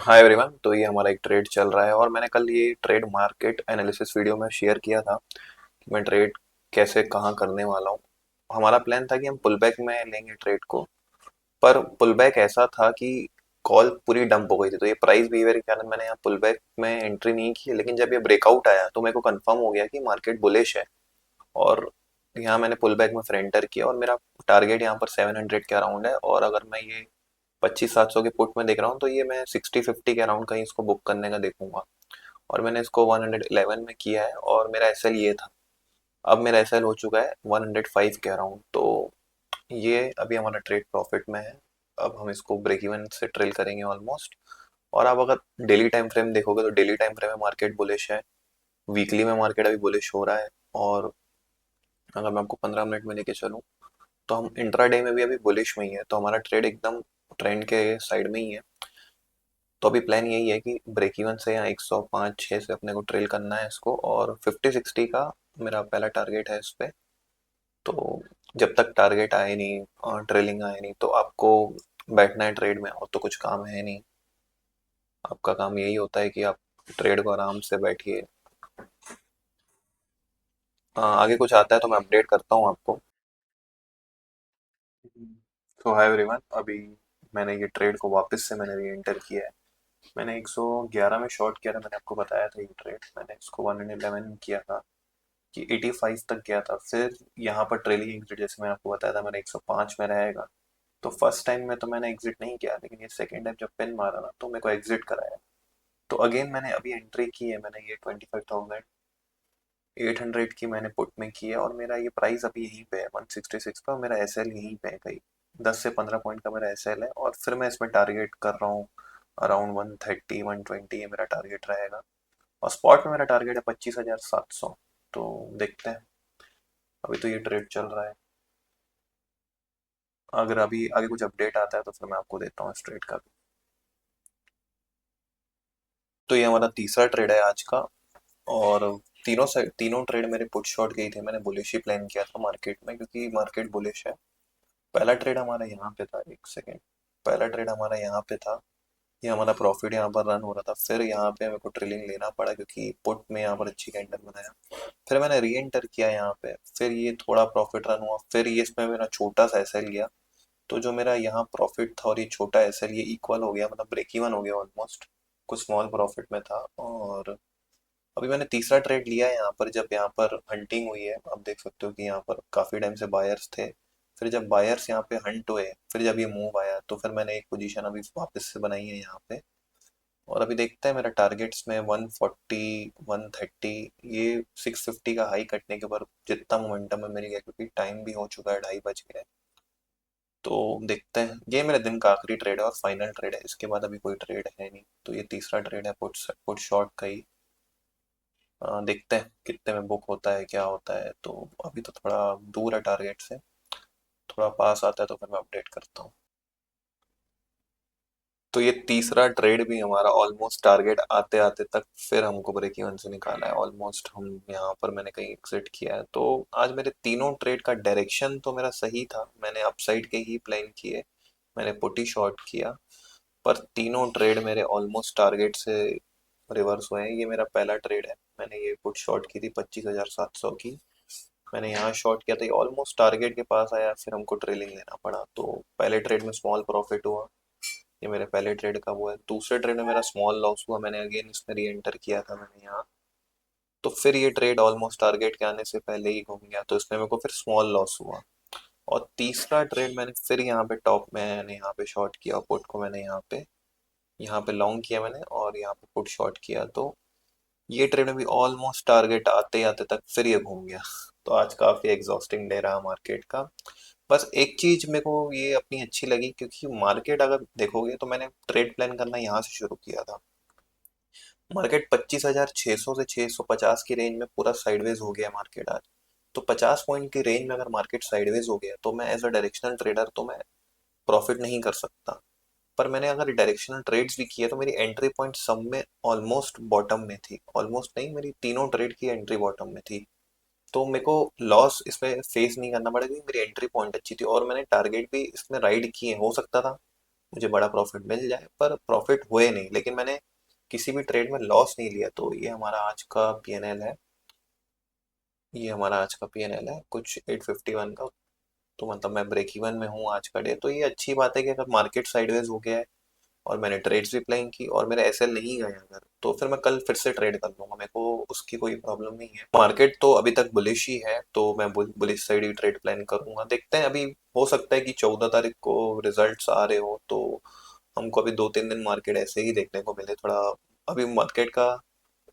Hi everyone. तो ये हमारा एक ट्रेड चल रहा है और मैंने कल ये ट्रेड मार्केट एनालिसिस वीडियो में शेयर किया था कि मैं ट्रेड कैसे कहाँ करने वाला हूँ। हमारा प्लान था कि हम पुल बैक में लेंगे ट्रेड को, पर पुल बैक ऐसा था कि कॉल पूरी डंप हो गई थी, तो ये प्राइस बिहेवियर के कारण मैंने यहाँ पुल बैक में एंट्री नहीं की। लेकिन जब ये ब्रेकआउट आया तो मेरे को कंफर्म हो गया कि मार्केट बुलिश है और यहाँ मैंने पुल बैक में फिर एंटर किया और मेरा टारगेट यहाँ पर 700 के अराउंड है। और अगर मैं ये 25,700 के पुट में देख रहा हूँ तो ये मैं 60-50 के अराउंड कहीं इसको बुक करने का देखूंगा। और मैंने इसको 111 में किया है और मेरा एसएल ये था। अब मेरा एसएल हो चुका है 105 के अराउंड। तो ये अभी हमारा ट्रेड प्रॉफिट में है। अब हम इसको ब्रेक इवन से ट्रेल करेंगे ऑलमोस्ट। और आप अगर डेली टाइम फ्रेम देखोगे तो डेली टाइम फ्रेम में मार्केट बुलिश है, वीकली में मार्केट अभी बुलिश हो रहा है। और अगर मैं आपको 15 मिनट में लेके चलूँ तो हम इंट्राडे में भी अभी बुलिश में ही है, तो हमारा ट्रेड एकदम ट्रेंड के साइड में ही है। तो अभी प्लान यही है कि ब्रेक इवन से या 105-6 से अपने को ट्रेल करना है इसको, और 50-60 का मेरा पहला टारगेट है इस पे। तो जब तक टारगेट आए नहीं, ट्रेलिंग आए नहीं, तो आपको बैठना है ट्रेड में, और तो कुछ काम है नहीं। आपका काम यही होता है कि आप ट्रेड को आराम से बैठिए। आगे कुछ आता है तो मैं अपडेट करता हूँ आपको। तो हाय एवरीवन, अभी मैंने ये ट्रेड को वापस से मैंने री एंटर किया है। मैंने 111 में शॉर्ट किया था, मैंने आपको बताया था। ये ट्रेड मैंने इसको 111 किया था कि 85 तक गया था। फिर यहाँ पर ट्रेलिंग एग्जिट, जैसे मैंने आपको बताया था, मैंने 105 में रहेगा। तो फर्स्ट टाइम में तो मैंने एग्जिट नहीं किया, लेकिन ये सेकंड टाइम जब पिन मारा ना तो मेरे को एग्जिट कराया। तो अगेन मैंने अभी एंट्री की है, मैंने ये 25,800 की मैंने पुट में की है। और मेरा ये प्राइस अभी यहीं पे है 166 का, और मेरा एस एल यहीं पे है कहीं 10 से 15 पॉइंट का मेरा एस एल है। और फिर मैं इसमें टारगेट कर रहा हूँ अराउंड 130-120, ये मेरा टारगेट रहेगा। और स्पॉट में मेरा टारगेट है 25,700। तो देखते हैं, अभी तो ये ट्रेड चल रहा है। अगर अभी आगे कुछ अपडेट आता है तो फिर मैं आपको देता हूँ इस ट्रेड का भी। तो ये हमारा तीसरा ट्रेड है आज का। और तीनों ट्रेड मेरे पुट शॉट गई थे। मैंने बुलिश ही प्लान किया था मार्केट में, क्योंकि मार्केट बुलिश है। पहला ट्रेड हमारा यहाँ पे था, एक सेकेंड। पहला ट्रेड हमारा यहाँ पे था, ये हमारा प्रॉफिट यहाँ पर रन हो रहा था। फिर यहाँ पे मेरे को ट्रेलिंग लेना पड़ा क्योंकि पुट में यहाँ पर अच्छी कैंडल बनाया। फिर मैंने री एंटर किया यहाँ पे, फिर ये थोड़ा प्रॉफिट रन हुआ, फिर ये इसमें मेरा छोटा सा एसएल गया। तो जो मेरा यहाँ प्रॉफिट था और ये छोटा एसएल, ये इक्वल हो गया, मतलब ब्रेक इवन हो गया ऑलमोस्ट। कुछ स्मॉल प्रॉफिट में था। और अभी मैंने तीसरा ट्रेड लिया है यहाँ पर, जब यहाँ पर हंटिंग हुई है। आप देख सकते हो कि यहाँ पर काफी टाइम से बायर्स थे। फिर जब बायर्स यहाँ पे हंट हुए, फिर जब ये मूव आया, तो फिर मैंने एक पोजीशन अभी वापस से बनाई है यहाँ पे। और अभी देखते हैं मेरा टारगेट्स में 140, 130, ये 650 का हाई कटने के बाद जितना मोमेंटम है मेरी है, क्योंकि टाइम भी हो चुका है, 2:30 बज गए। तो देखते हैं, ये मेरे दिन का आखिरी ट्रेड है और फाइनल ट्रेड है। इसके बाद अभी कोई ट्रेड है नहीं, तो ये तीसरा ट्रेड है पुट शॉर्ट का ही। देखते हैं कितने में बुक होता है, क्या होता है। तो अभी तो थोड़ा दूर है टारगेट से, थोड़ा पास आता है तो फिर मैं अपडेट करता हूँ। तो ये तीसरा ट्रेड भी हमारा ऑलमोस्ट टारगेट आते आते तक फिर हमको ब्रेक इवन से निकाला है। ऑलमोस्ट हम यहाँ पर मैंने कहीं एग्जिट किया है। तो आज मेरे तीनों ट्रेड का डायरेक्शन तो मेरा सही था, मैंने अपसाइड के ही प्लान किए, मैंने पुट ही शॉर्ट किया। पर तीनों ट्रेड मेरे ऑलमोस्ट टारगेट से रिवर्स हुए हैं। ये मेरा पहला ट्रेड है, मैंने ये पुट शॉर्ट की थी 25,700 की। मैंने यहाँ शॉर्ट किया था, ये ऑलमोस्ट टारगेट के पास आया, फिर हमको ट्रेलिंग लेना पड़ा। तो पहले ट्रेड में स्मॉल प्रॉफिट हुआ, ये मेरे पहले ट्रेड का वो है। दूसरे ट्रेड में मेरा स्मॉल लॉस हुआ, मैंने अगेन इसमें री एंटर किया था मैंने यहाँ। तो फिर ये ट्रेड ऑलमोस्ट टारगेट के आने से पहले ही घूम गया, तो इसमें मेरे को फिर स्मॉल लॉस हुआ। और तीसरा ट्रेड मैंने फिर यहाँ पे टॉप में मैंने यहाँ पे शॉर्ट किया, पुट को मैंने यहाँ पे लॉन्ग किया मैंने, और यहाँ पे पुट शॉर्ट किया। तो ये ट्रेड में भी ऑलमोस्ट टारगेट आते आते तक फिर ये घूम गया। तो आज काफी एग्जॉस्टिंग डे रहा मार्केट का। बस एक चीज मेरे को ये अपनी अच्छी लगी, क्योंकि मार्केट अगर देखोगे तो मैंने ट्रेड प्लान करना यहाँ से शुरू किया था। मार्केट 25,600 से 650 की रेंज में पूरा साइडवेज हो गया मार्केट आज। तो 50 पॉइंट की रेंज में अगर मार्केट साइडवेज हो गया तो मैं एज अ डायरेक्शनल ट्रेडर तो मैं प्रॉफिट नहीं कर सकता। पर मैंने अगर डायरेक्शनल ट्रेड्स भी किए तो मेरी एंट्री पॉइंट सब में ऑलमोस्ट बॉटम में थी। ऑलमोस्ट नहीं, मेरी तीनों ट्रेड की एंट्री बॉटम में थी। तो मेरे को लॉस इसमें फेस नहीं करना पड़ा, क्योंकि मेरी एंट्री पॉइंट अच्छी थी और मैंने टारगेट भी इसमें राइड किए। हो सकता था मुझे बड़ा प्रॉफिट मिल जाए, पर प्रॉफिट हुए नहीं, लेकिन मैंने किसी भी ट्रेड में लॉस नहीं लिया। तो ये हमारा आज का पीएनएल है। ये हमारा आज का पीएनएल है कुछ 851 का। तो मतलब मैं ब्रेक इवन में हूँ आज का डे। तो ये अच्छी बात है कि अगर मार्केट साइडवेज हो गया है और मैंने ट्रेड्स भी प्लेइंग की और मेरे एसएल नहीं गए अगर, तो फिर मैं कल फिर से ट्रेड कर लूंगा, मेरे को उसकी कोई प्रॉब्लम नहीं है। मार्केट तो अभी तक बुलिश ही है, तो मैं बुलिश साइड ही ट्रेड प्लान करूंगा। देखते हैं, अभी हो सकता है कि 14 तारीख को रिजल्ट्स आ रहे हो, तो हमको अभी 2-3 दिन मार्केट ऐसे ही देखने को मिले थोड़ा। अभी मार्केट का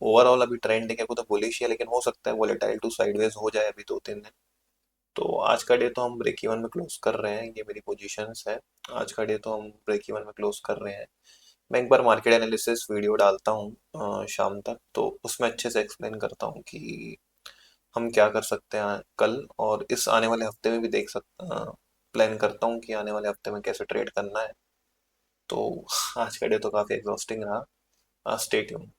ओवरऑल अभी ट्रेंड देखने को तो बुलिश है, लेकिन हो सकता है वोलेटाइल टू साइडवेज हो जाए अभी 2-3 दिन। तो आज का डे तो हम ब्रेक इवन में क्लोज कर रहे हैं, ये मेरी पोजीशंस है। आज का डे तो हम ब्रेक इवन में क्लोज कर रहे हैं। मैं एक बार मार्केट एनालिसिस वीडियो डालता हूँ शाम तक, तो उसमें अच्छे से एक्सप्लेन करता हूँ कि हम क्या कर सकते हैं कल और इस आने वाले हफ्ते में भी देख सकते, प्लान करता हूँ कि आने वाले हफ्ते में कैसे ट्रेड करना है। तो आज का डे तो काफ़ी एग्जॉस्टिंग रहा। Stay tune.